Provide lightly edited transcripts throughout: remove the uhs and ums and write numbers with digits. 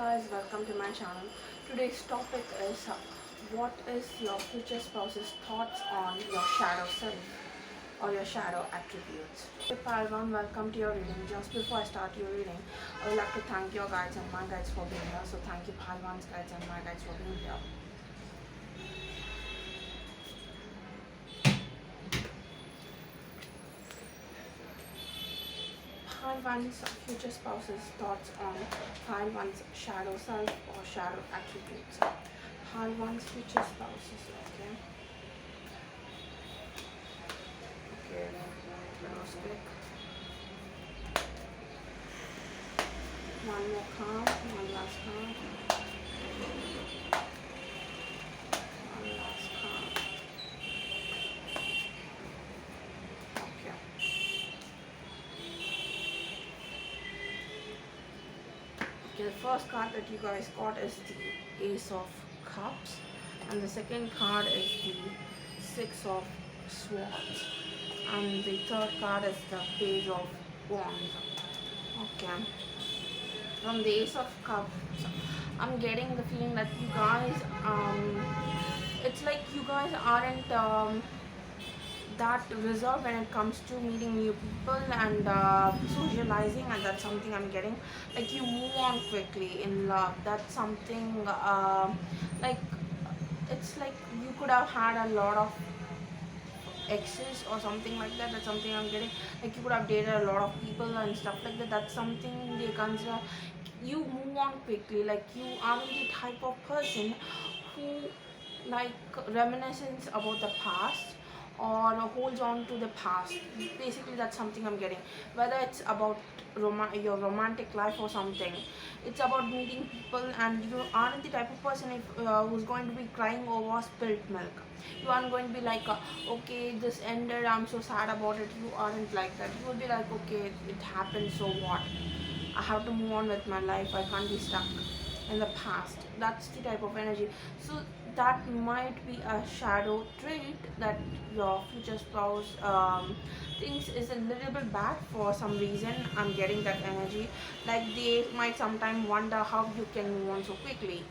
guys, welcome to my channel. Today's topic is what is your future spouse's thoughts on your shadow self or your shadow attributes. Hey Palvan, welcome to your reading. Just before I start your reading, I would like to thank your guides and my guides for being here. So thank you Palvan's guides and my guides for being here. Pile one's future spouse's thoughts on pile one's shadow self or shadow attributes. Pile one's future spouses, okay? Okay, let's click. One more card, one last card. One last card. Okay. Okay, the first card that you guys got is the Ace of Cups, and the second card is the Six of Swords, and the third card is the Page of Wands. Okay. From the Ace of Cups, I'm getting the feeling that you guys, it's like you guys aren't that reserved when it comes to meeting new people and socializing, and that's something I'm getting. Like you move on quickly in love. That's something like it's like you could have had a lot of exes or something like that. That's something I'm getting. Like you could have dated a lot of people and stuff like that. That's something they consider. You move on quickly. Like you aren't the type of person who like reminiscence about the past or holds on to the past. Basically that's something I'm getting, whether it's about your romantic life or something. It's about meeting people, and you aren't the type of person who's going to be crying over spilt milk. You aren't going to be like okay, this ended, I'm so sad about it. You aren't like that. You will be like, okay, it happened, so what, I have to move on with my life. I can't be stuck in the past. That's the type of energy. So that might be a shadow trait that your future spouse thinks is a little bit bad for some reason. I'm getting that energy. Like they might sometimes wonder how you can move on so quickly.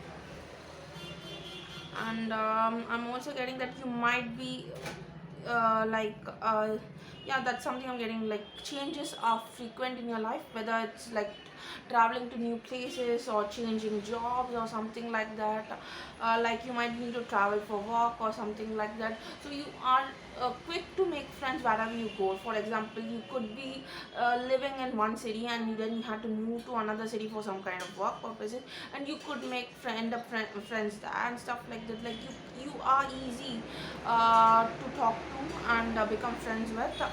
And I'm also getting that you might be like yeah, that's something I'm getting. Like changes are frequent in your life, whether it's like traveling to new places or changing jobs or something like that. Like you might need to travel for work or something like that, so you are quick to make friends wherever you go. For example, you could be living in one city and then you had to move to another city for some kind of work purposes, and you could make friends there and stuff like that. Like you are easy to talk to and become friends with.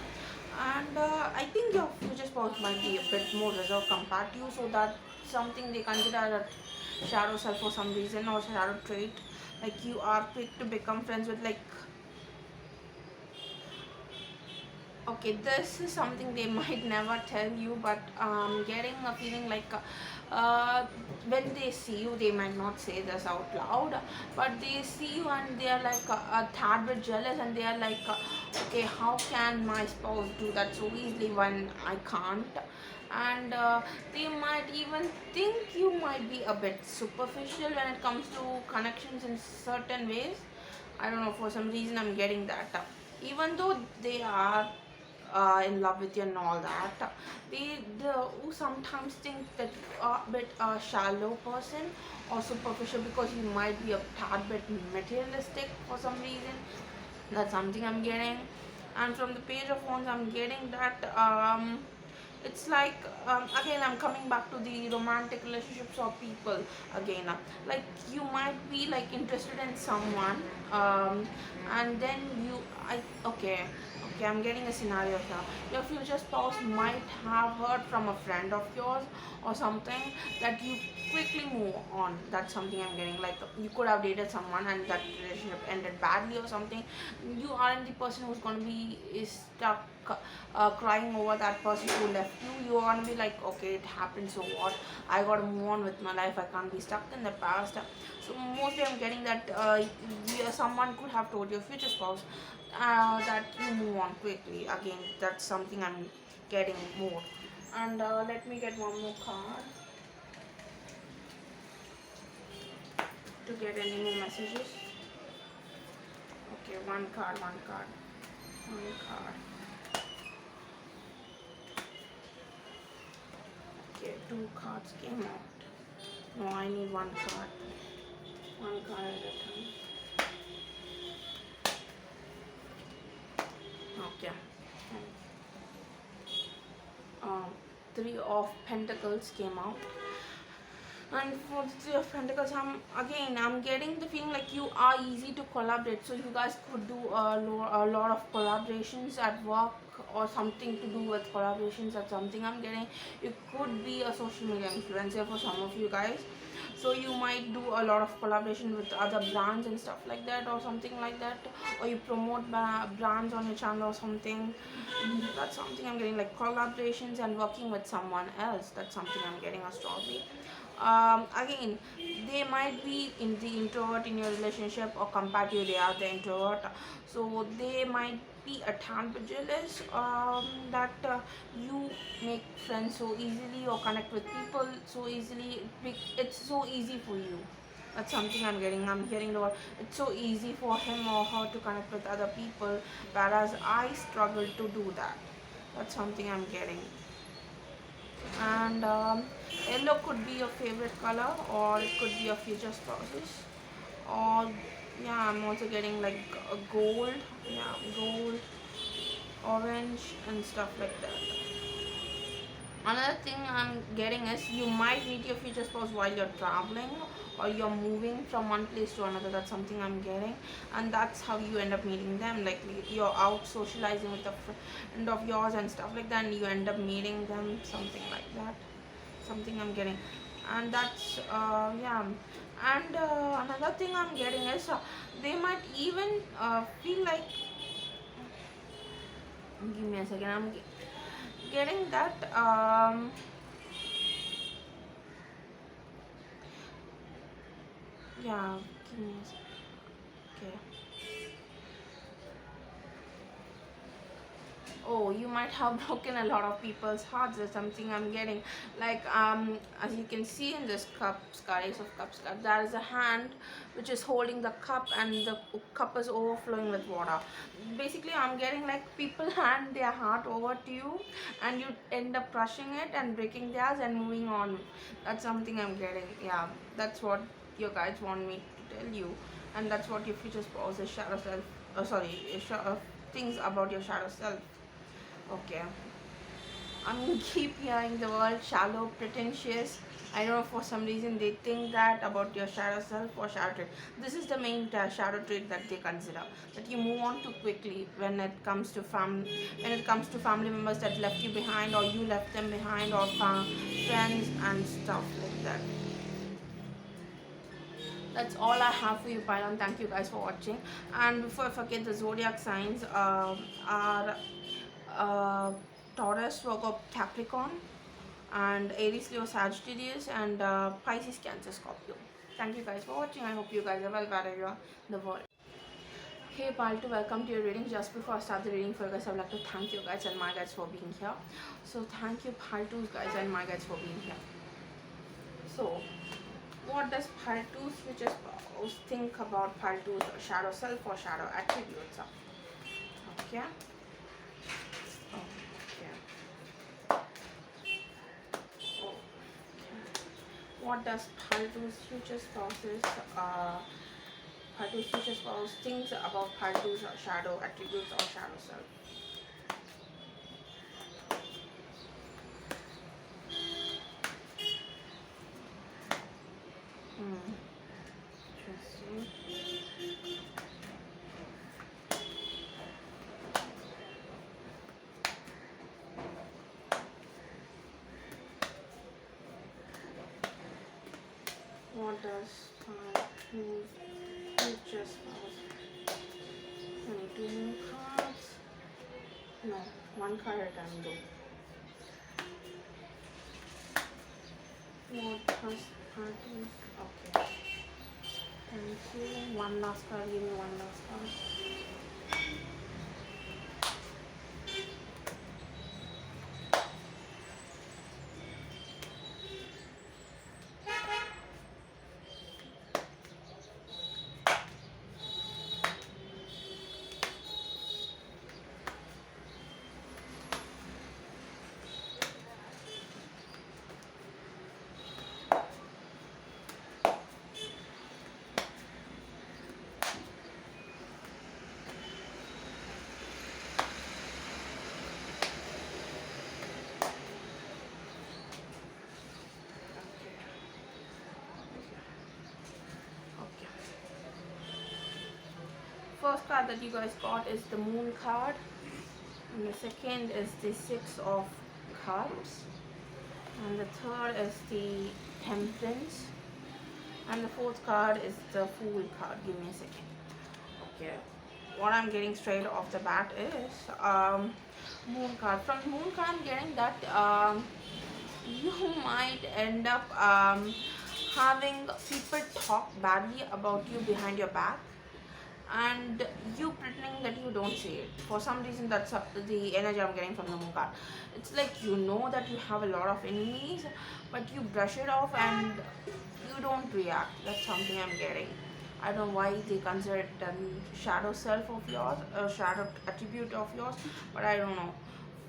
And I think your future spouse might be a bit more reserved compared to you, so that's something they consider a shadow self for some reason, or shadow trait. Like you are quick to become friends with, like, okay, this is something they might never tell you, but getting a feeling like when they see you, they might not say this out loud, but they see you and they are like a tad bit jealous, and they are like okay, how can my spouse do that so easily when I can't? And they might even think you might be a bit superficial when it comes to connections in certain ways. I don't know, for some reason I'm getting that. Even though they are in love with you and all that, they who sometimes think that you are a bit shallow person or superficial, because you might be a tad bit materialistic for some reason. That's something I'm getting. And from the Page of Wands, I'm getting that it's like again I'm coming back to the romantic relationships or people again. Like you might be like interested in someone, and then I okay, I'm getting a scenario here. Your future spouse might have heard from a friend of yours or something that you quickly move on. That's something I'm getting. Like you could have dated someone and that relationship ended badly or something. You aren't the person who's going to be is stuck crying over that person who left you. You are going to be like, okay, it happened, so what, I got to move on with my life. I can't be stuck in the past. So mostly I'm getting that someone could have told your future spouse that you move on quickly. Again, that's something I'm getting more. And let me get one more card. get any more messages. Okay, one card. Okay, 2 cards came out. No, I need 1 card. 1 card at a time. Okay. 3 of Pentacles came out. And for the 3 of Pentacles, I'm getting the feeling like you are easy to collaborate. So you guys could do a lot of collaborations at work, or something to do with collaborations or something. I'm getting you could be a social media influencer for some of you guys. So you might do a lot of collaboration with other brands and stuff like that, or something like that, or you promote brands on your channel or something. That's something I'm getting, like collaborations and working with someone else. That's something I'm getting astrology. Again, they might be in the introvert in your relationship, or compared to you, they are the introvert. So they might be a tad bit jealous that you make friends so easily or connect with people so easily. It's so easy for you. That's something I'm getting. I'm hearing the word. It's so easy for him or her to connect with other people, whereas I struggle to do that. That's something I'm getting. And yellow could be your favorite color, or it could be your future spouses. Or yeah, I'm also getting like a gold. Yeah, gold, orange, and stuff like that. Another thing I'm getting is you might meet your future spouse while you're traveling, or you're moving from one place to another. That's something I'm getting, and that's how you end up meeting them. Like you're out socializing with a friend of yours and stuff like that, and you end up meeting them, something like that. Something I'm getting, and that's yeah. And another thing I'm getting is they might even feel like. Give me a second. I'm getting that. Yeah, give me a second. Okay. Oh, you might have broken a lot of people's hearts, or something I'm getting. Like as you can see in this cups card, Ace of Cups card, there is a hand which is holding the cup, and the cup is overflowing with water. Basically I'm getting like people hand their heart over to you, and you end up crushing it and breaking theirs and moving on. That's something I'm getting. Yeah, that's what your guides want me to tell you, and that's what your future spouse is shadow self, things about your shadow self. Okay. I'm keep hearing the word shallow, pretentious. I don't know, for some reason they think that about your shadow self or shadow trait. This is the main shadow trait that they consider. That you move on too quickly when it comes to family members that left you behind, or you left them behind, or friends and stuff like that. That's all I have for you, Pylon. Thank you guys for watching. And before I forget, the zodiac signs are uh, Taurus, Virgo, Capricorn, and Aries, Leo, Sagittarius, and Pisces, Cancer, Scorpio. Thank you guys for watching. I hope you guys are well wherever you are in the world. Hey Paltu, welcome to your reading. Just before I start the reading for you guys, I would like to thank you guys and my guys for being here. So thank you Paltu guys and my guys for being here. So what does Paltu's future spouse think about Paltu's shadow self or shadow attributes? Okay. What does Paltu's future spouse thinks about Paltu's shadow attributes or shadow self? Interesting. What does Paltu's future spouse? I need 2 more cards. No, 1 card at a time though. What does Paltu's? Okay. Thank you. 1 last card. Give me 1 last card. first card that you guys got is the Moon card, and the second is the Six of Cups, and the third is the Temperance, and the fourth card is the Fool card. Give me a second. Okay, what I'm getting straight off the bat is Moon card. From Moon card, I'm getting that you might end up having people talk badly about you behind your back, and you pretending that you don't see it. For some reason, that's the energy I'm getting from the Moon card. It's like you know that you have a lot of enemies, but you brush it off and you don't react. That's something I'm getting. I don't know why they consider it a shadow self of yours, a shadow attribute of yours, but I don't know.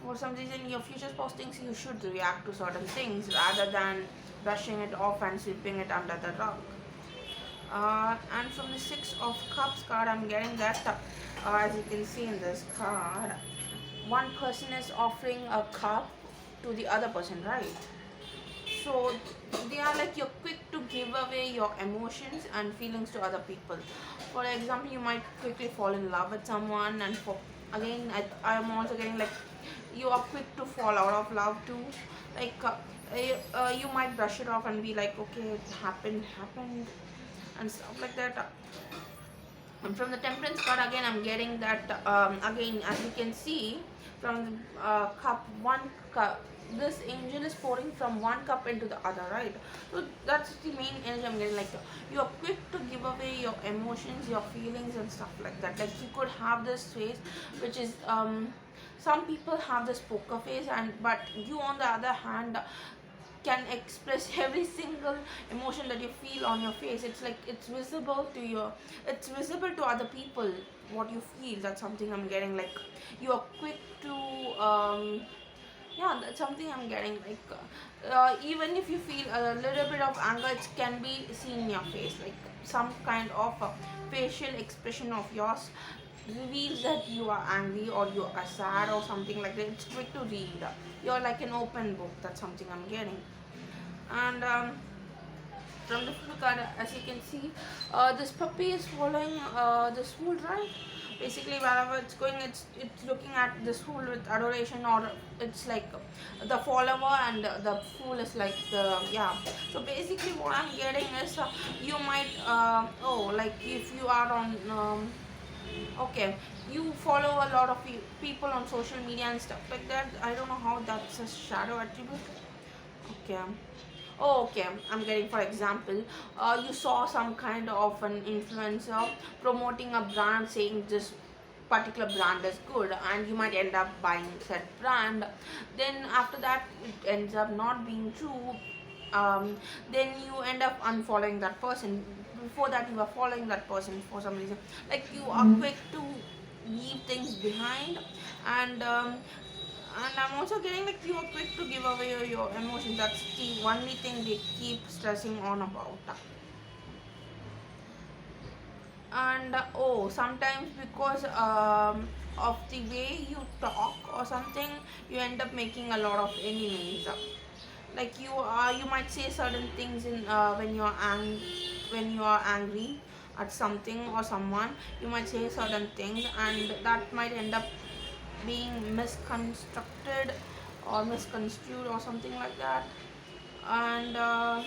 For some reason, your future postings, you should react to certain things rather than brushing it off and sweeping it under the rug. And from the Six of Cups card, I'm getting that, as you can see in this card, one person is offering a cup to the other person, right? So they are like you're quick to give away your emotions and feelings to other people. For example, you might quickly fall in love with someone, and for again, I'm also getting like you are quick to fall out of love too. Like you might brush it off and be like, okay, it happened, and stuff like that. And from the Temperance card, again, I'm getting that, again, as you can see, from the cup, one cup, this angel is pouring from one cup into the other, right? So that's the main energy I'm getting. Like, you are quick to give away your emotions, your feelings, and stuff like that. Like, you could have this face, which is, some people have this poker face, and but you, on the other hand, can express every single emotion that you feel on your face. It's like it's visible to other people what you feel. That's something I'm getting. Like, you are quick to yeah, that's something I'm getting. Like, even if you feel a little bit of anger, it can be seen in your face. Like, some kind of facial expression of yours reveals that you are angry or you are sad or something like that. It's quick to read. You're like an open book. That's something I'm getting. And from the full card, as you can see, this puppy is following this fool, right? Basically, wherever it's going, it's looking at this fool with adoration, or it's like the follower, and the fool is like the, yeah. So basically, what I'm getting is you might oh, like if you are on okay, you follow a lot of people on social media and stuff like that. I don't know how that's a shadow attribute. Okay. Oh, okay. I'm getting, for example, you saw some kind of an influencer promoting a brand, saying this particular brand is good, and you might end up buying said brand. Then after that, it ends up not being true. Then you end up unfollowing that person. Before that, you were following that person for some reason. Like, you are quick to leave things behind, and I'm also getting like you are quick to give away your emotions. That's the only thing they keep stressing on about. And oh, sometimes because of the way you talk or something, you end up making a lot of enemies. Like, you might say certain things in when you are angry at something or someone. You might say certain things, and that might end up being misconstructed or misconstrued or something like that. And um,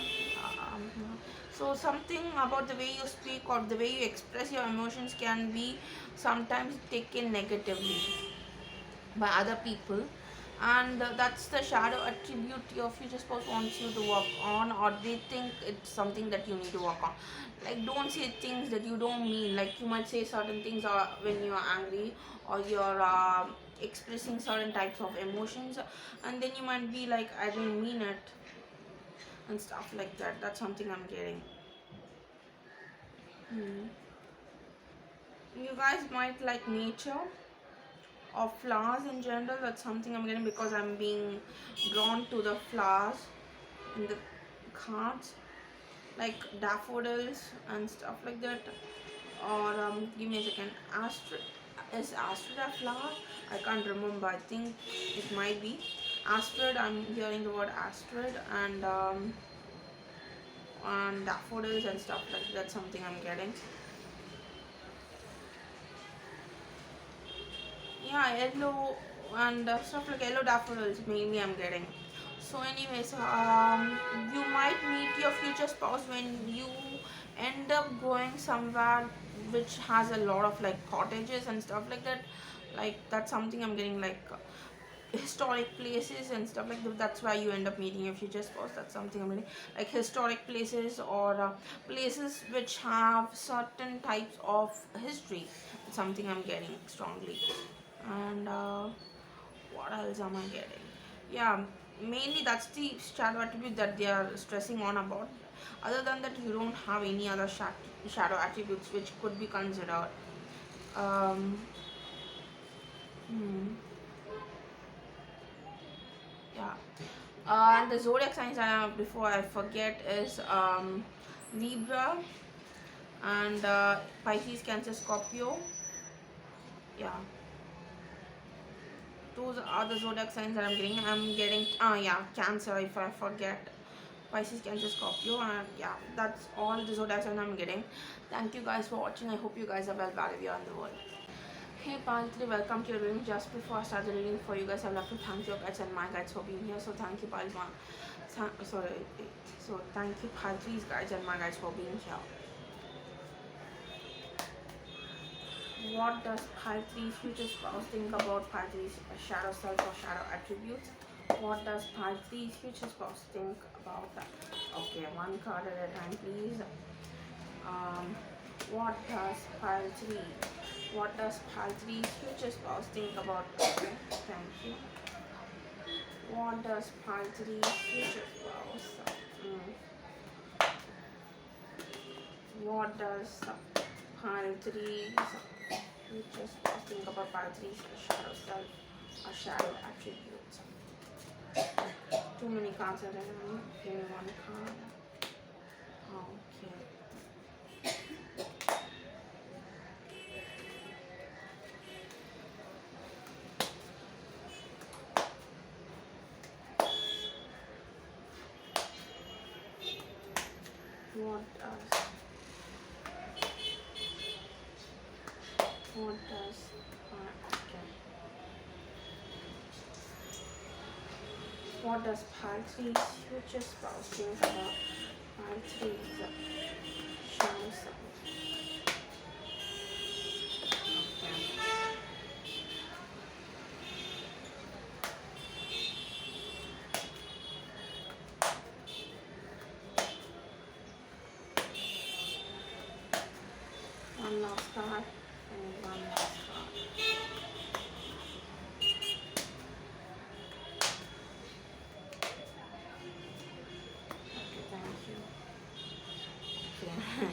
so something about the way you speak or the way you express your emotions can be sometimes taken negatively by other people, and that's the shadow attribute your future spouse wants you to work on, or they think it's something that you need to work on. Like, don't say things that you don't mean. Like, you might say certain things when you are angry, or you're expressing certain types of emotions, and then you might be like, I didn't mean it, and stuff like that. That's something I'm getting. You guys might like nature or flowers in general. That's something I'm getting, because I'm being drawn to the flowers in the cards, like daffodils and stuff like that. Or give me a second. Is astrid a flower? I can't remember. I think it might be astrid. I'm hearing the word astrid, and daffodils and stuff like that. That's something I'm getting. yeah, yellow and stuff like yellow daffodils mainly I'm getting. So anyways, you might meet your future spouse when you end up going somewhere which has a lot of like cottages and stuff like that. Like that's something I'm getting, like historic places and stuff like that. That's why you end up meeting your future spouse. That's something I'm getting, like historic places or places which have certain types of history. It's something I'm getting strongly. And what else am I getting? Yeah, mainly that's the shadow attribute that they are stressing on about. Other than that, you don't have any other shadow attributes which could be considered. Um, hmm, yeah. And the zodiac signs I have before I forget is Libra and Pisces, Cancer, Scorpio. Yeah, those are the zodiac signs that I'm getting. Yeah, Cancer if I forget. Pisces, Cancer, Scorpio, and yeah, that's all the zodiac signs I'm getting. Thank you guys for watching. I hope you guys are well wherever in the world. Hey Palitri, welcome to your reading. Just before I start the reading for you guys, I'd like to thank your guides and my guides for being here. So thank you, Palitri. So thank you, Palitri's guides and my guides for being here. What does Palitri's future spouse think about Palitri's shadow self or shadow attributes? What does Palitri's future spouse think about that? Okay, one card at a time, please. Um, what does Palitri's future spouse think about? Okay, thank you. What does Palitri's future spouse? What does Palitri's future spouse think about Palitri's shadow self or shadow attributes? Too many cards are there. Give me one card. Okay. What does Palitri's future spouse think about Palitri's shadow self? One last card and one last card. Okay, thank you. Okay.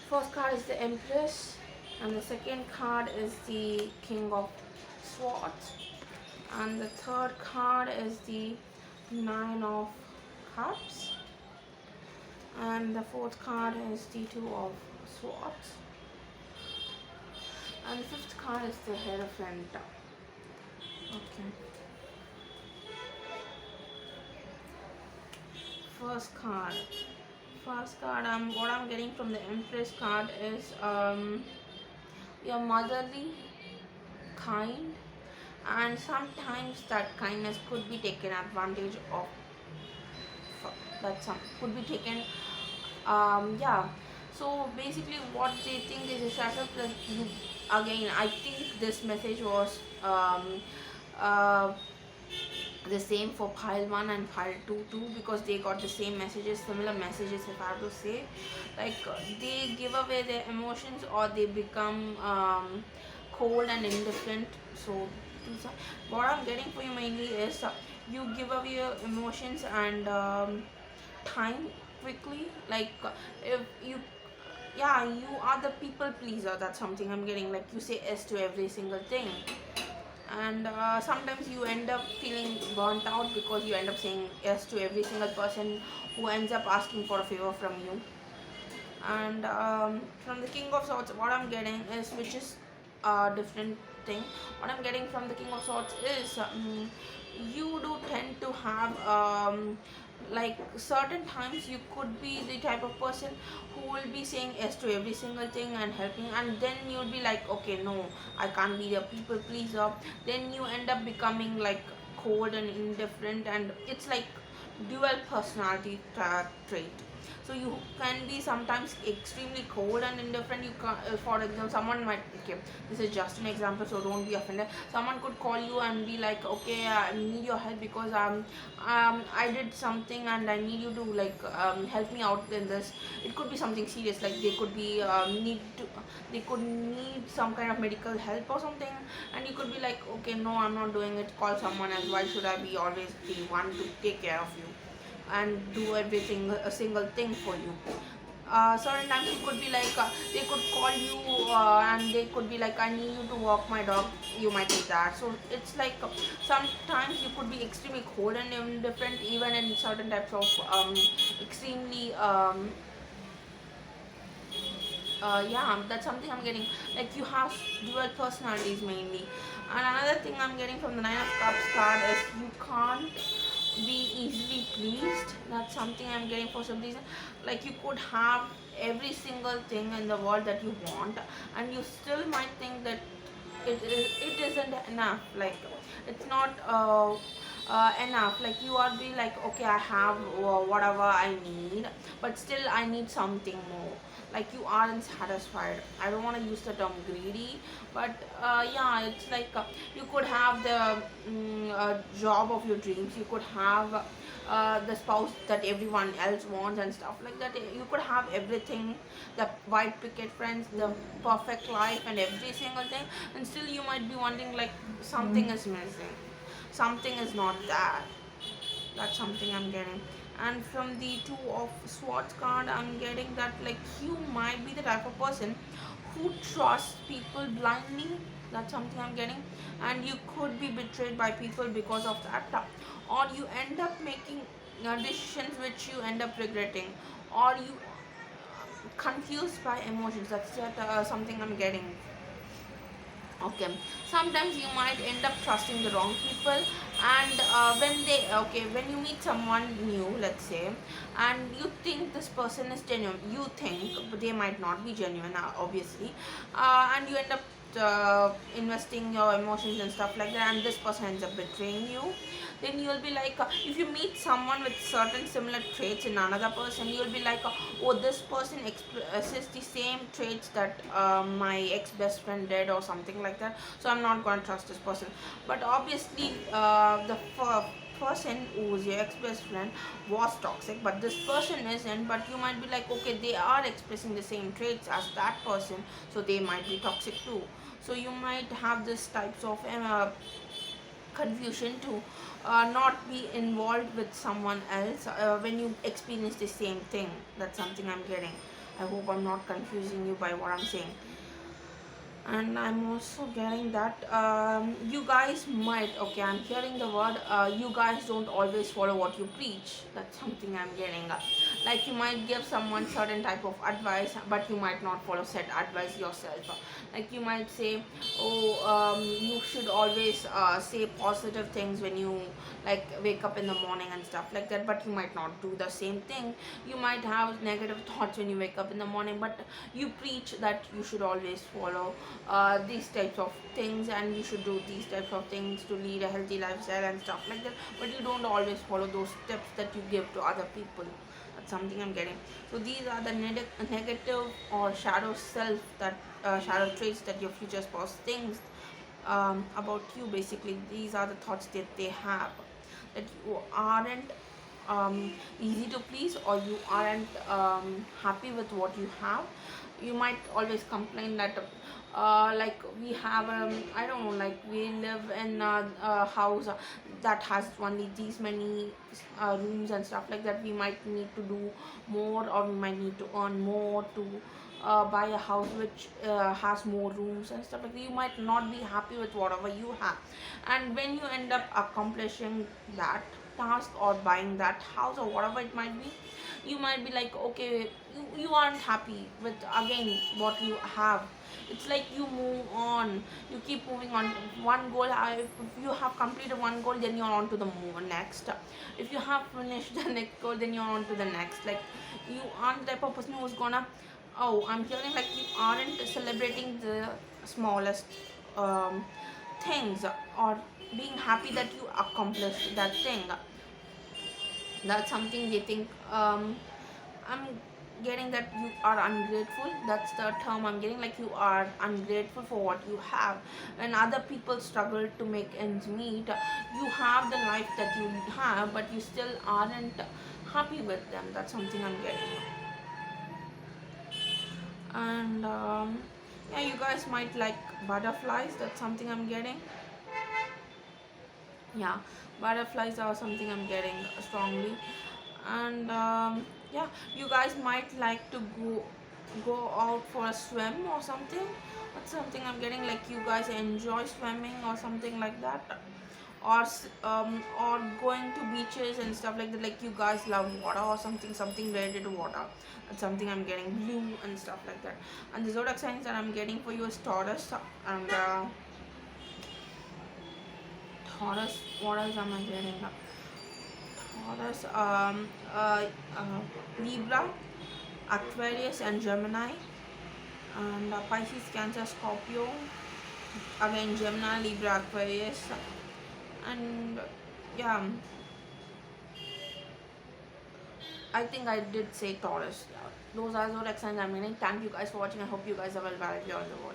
First card is the Empress, and the second card is the King of Swords, and the third card is the Nine of Cups, and the fourth card is the Two of Swords, and the fifth card is the Hierophant. Okay. First card, what I'm getting from the Empress card is you're motherly, kind, and sometimes that kindness could be taken advantage of. That some could be taken. Yeah. So basically, what they think is a shadow plus you. Again, I think this message was uh, the same for pile 1 and pile 2 too, because they got the same messages, similar messages if I have to say. Like they give away their emotions or they become cold and indifferent. So what I'm getting for you mainly is you give away your emotions and time quickly. Like if you, yeah, you are the people pleaser. That's something I'm getting. Like you say yes to every single thing, and sometimes you end up feeling burnt out because you end up saying yes to every single person who ends up asking for a favor from you. And from the King of Swords, what I'm getting is, which is a different thing. What I'm getting from the King of Swords is you do tend to have Like certain times you could be the type of person who will be saying yes to every single thing and helping, and then you'll be like, okay, no, I can't be a people pleaser. Then you end up becoming like cold and indifferent, and it's like dual personality trait. So you can be sometimes extremely cold and indifferent. You can, for example, someone might, okay, this is just an example, so don't be offended. Someone could call you and be like, okay, I need your help because I did something and I need you to like help me out in this. It could be something serious, like they could be they could need some kind of medical help or something, and you could be like, okay, no, I'm not doing it. Call someone else. Why should I be always the one to take care of you and do everything a single thing for you? Certain times it could be like they could call you and they could be like, I need you to walk my dog. You might need that. So it's like sometimes you could be extremely cold and indifferent, even in certain types of extremely yeah, that's something I'm getting. Like you have dual personalities mainly. And another thing I'm getting from the Nine of Cups card is you can't be easily pleased. That's something I'm getting for some reason. Like you could have every single thing in the world that you want, and you still might think that it isn't enough. Like it's not enough. Like you are be like, okay, I have whatever I need, but still I need something more. Like you aren't satisfied. I don't want to use the term greedy, but yeah, it's like you could have the job of your dreams. You could have the spouse that everyone else wants and stuff like that. You could have everything, the white picket friends, the perfect life, and every single thing, and still you might be wondering like something is missing, something is not there. That's something I'm getting. And from the Two of Swords card, I'm getting that like you might be the type of person who trusts people blindly. That's something I'm getting. And you could be betrayed by people because of that, or you end up making decisions which you end up regretting, or you confused by emotions. That's something I'm getting. Okay, sometimes you might end up trusting the wrong people, and when you meet someone new, let's say, and you think this person is genuine, you think, but they might not be genuine, obviously, and you end up investing your emotions and stuff like that, and this person ends up betraying you. Then you'll be like, if you meet someone with certain similar traits in another person, you'll be like, oh, this person expresses the same traits that my ex best friend did or something like that, so I'm not going to trust this person. But obviously the person who's your ex best friend was toxic, but this person isn't. But you might be like, okay, they are expressing the same traits as that person, so they might be toxic too. So you might have this types of confusion to not be involved with someone else when you experience the same thing. That's something I'm getting. I hope I'm not confusing you by what I'm saying. And I'm also getting that you guys might, okay, I'm hearing the word you guys don't always follow what you preach. That's something I'm getting. Like you might give someone certain type of advice, but you might not follow said advice yourself. Like you might say, oh, you should always say positive things when you like wake up in the morning and stuff like that, but you might not do the same thing. You might have negative thoughts when you wake up in the morning, but you preach that you should always follow these types of things, and you should do these types of things to lead a healthy lifestyle and stuff like that, but you don't always follow those steps that you give to other people. That's something I'm getting. So these are the negative or shadow self, that shadow traits that your future spouse thinks about you. Basically, these are the thoughts that they have, that you aren't easy to please, or you aren't happy with what you have. You might always complain that like we have I don't know, like we live in a house that has only these many rooms and stuff like that. We might need to do more, or we might need to earn more to buy a house which has more rooms and stuff like that. You might not be happy with whatever you have, and when you end up accomplishing that, task or buying that house or whatever it might be, you might be like, okay, you aren't happy with again what you have. It's like you move on, you keep moving on. One goal, if you have completed one goal, then you're on to the move next. If you have finished the next goal, then you're on to the next. Like, you aren't the type of person who's gonna, oh, I'm hearing like you aren't celebrating the smallest um, things, or being happy that you accomplished that thing. That's something they think. I'm getting that you are ungrateful. That's the term I'm getting, like you are ungrateful for what you have. When other people struggle to make ends meet, you have the life that you have, but you still aren't happy with them. That's something I'm getting. And yeah, you guys might like butterflies. That's something I'm getting. Yeah, butterflies are something I'm getting strongly. And yeah, you guys might like to go out for a swim or something. That's something I'm getting, like you guys enjoy swimming or something like that, or going to beaches and stuff like that. Like you guys love water or something related to water. That's something I'm getting, blue and stuff like that. And the zodiac signs that I'm getting for you is Taurus. And Taurus, what else am I getting? Taurus, Libra, Aquarius, and Gemini. And Pisces, Cancer, Scorpio. Again, Gemini, Libra, Aquarius. And yeah, I think I did say Taurus. Those are zodiac signs I'm meaning. Thank you guys for watching. I hope you guys are well. Bye. All the world.